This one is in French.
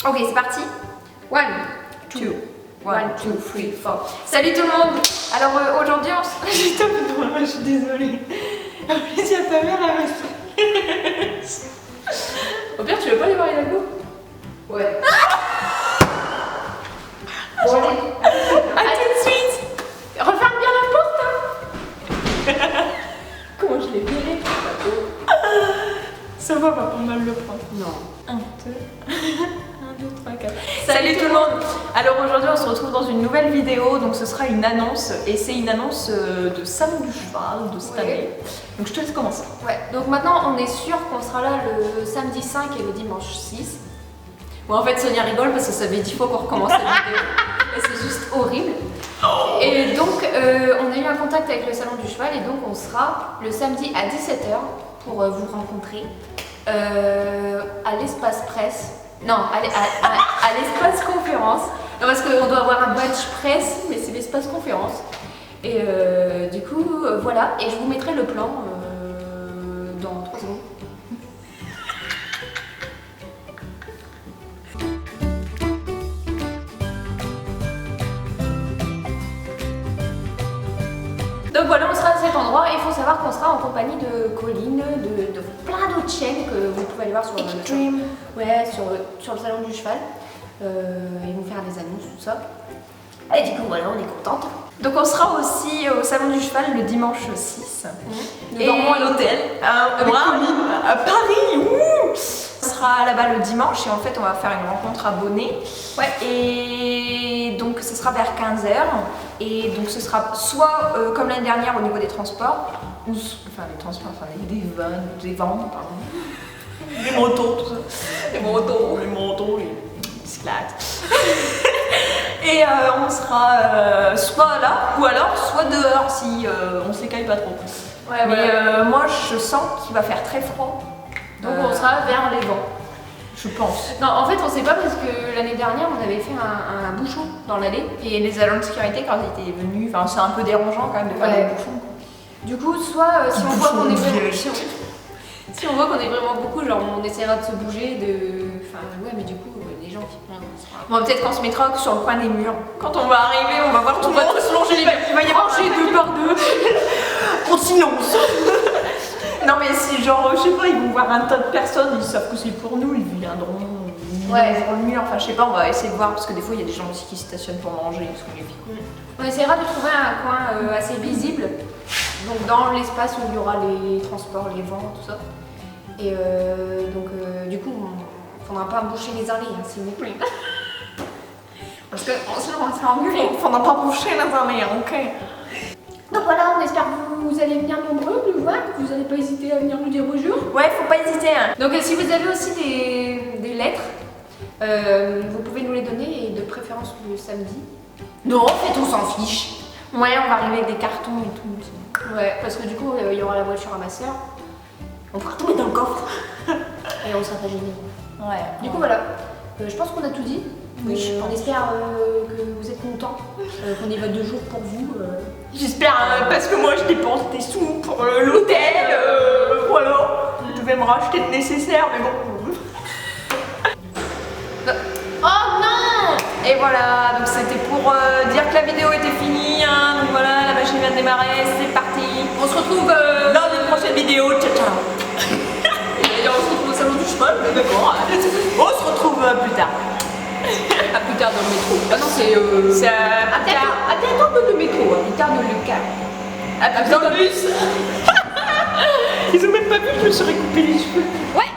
Ok, c'est parti. 1, 2, 1, 2, 3, 4. Salut tout le monde. Alors aujourd'hui on se... J'ai tapé dans la main, je suis désolée. En plus, il y a ta mère, elle me... Au pire, tu veux pas aller voir Hidalgo? Ouais. Bon, allez. À tout de suite. Referme bien la porte, hein. Comment je l'ai viré? Ça va pas mal le prendre. Non. 1, 2, 1, 2, 3, 4. Salut tout le monde. Alors aujourd'hui on se retrouve dans une nouvelle vidéo, donc ce sera une annonce, et c'est une annonce de Salon du Cheval de cette année. Donc je te laisse commencer. Ouais, donc maintenant on est sûr qu'on sera là le samedi 5 et le dimanche 6. Bon en fait Sonia rigole parce que ça fait 10 fois qu'on recommence cette vidéo, et c'est juste horrible. Et donc on a eu un contact avec le Salon du Cheval, et donc on sera le samedi à 17h pour vous rencontrer à l'espace presse. Non, à l'espace conférence. Non, parce qu'on doit avoir un badge presse, mais c'est l'espace conférence. Et du coup, voilà. Et je vous mettrai le plan dans 3 secondes. Donc voilà, on sera à cet endroit, et il faut savoir qu'on sera en compagnie de Colline, de plein d'autres chaînes que vous pouvez aller voir sur Extreme. sur le salon du cheval. Ils vont faire des annonces, tout ça. Et du coup, voilà, on est contente. Donc on sera aussi au salon du cheval le dimanche 6. Nous dormons à l'hôtel, à Paris. On sera là-bas le dimanche, et en fait on va faire une rencontre abonnée. Ouais. Et donc ce sera vers 15h. Et donc ce sera soit comme l'année dernière au niveau des transports, ou enfin des transports, enfin des ventes, pardon. Les motos, tout ça. Les motos, les bicyclettes. Et on sera soit là, ou alors soit dehors si On s'écaille pas trop. Ouais, mais moi je sens qu'il va faire très froid. Donc on sera vers les vents, je pense. Non, en fait on sait pas, parce que l'année dernière on avait fait un bouchon dans l'allée, et les agents de sécurité quand ils étaient venus, enfin c'est un peu dérangeant quand même de faire des bouchons. Du coup, soit si on voit qu'on est vraiment... Si on voit qu'on est vraiment beaucoup, genre on essaiera de se bouger, enfin ouais, mais du coup les gens qui prennent... Bon, peut-être qu'on se mettra sur le coin des murs. Quand on va arriver, on va voir tout le monde se longer les murs. Il va y avoir deux par deux. En silence. Non mais si genre, Je sais pas, ils vont voir un tas de personnes, ils savent que c'est pour nous, ils viendront. sur le mur, enfin je sais pas, on va essayer de voir, parce que des fois il y a des gens aussi qui stationnent pour manger, parce qu'on les vit. On essaiera de trouver un coin assez visible, donc dans l'espace où il y aura les transports, les vents, tout ça. Et du coup, on faudra pas boucher les allées, hein, s'il vous plaît. Parce que sinon on va se faire engueuler. Faudra pas boucher les allées, ok. Donc voilà, on espère que vous allez venir nombreux nous voir, que vous n'allez pas hésiter à venir nous dire bonjour. Ouais, faut pas hésiter. Hein. Donc si vous avez aussi des lettres, vous pouvez nous les donner, et de préférence le samedi. Non, en fait, on s'en fiche. Ouais, on va arriver avec des cartons et tout. Ouais, parce que du coup, il y aura la voiture à ma soeur. On pourra tout mettre dans le coffre. Et on sera pas gênés. Ouais. Du coup, voilà. Je pense qu'on a tout dit. Oui, on espère que vous êtes contents, qu'on y va 2 jours pour vous. J'espère, parce que moi je dépense des sous pour l'hôtel, voilà. Je devais me racheter le nécessaire, mais bon. Oh non! Et voilà, donc c'était pour dire que la vidéo était finie, hein. Donc voilà, la machine vient de démarrer, c'est parti. On se retrouve Dans une prochaine vidéo, ciao ciao. Et d'ailleurs, on se retrouve au salon du cheval, D'accord. On se retrouve plus tard. à plus tard dans le métro. Ah non, c'est à plus tard. À plus tard dans le métro, à plus tard dans le car. À plus tard Dans le bus. Ils ont même pas vu que je me serais coupé les cheveux. Ouais.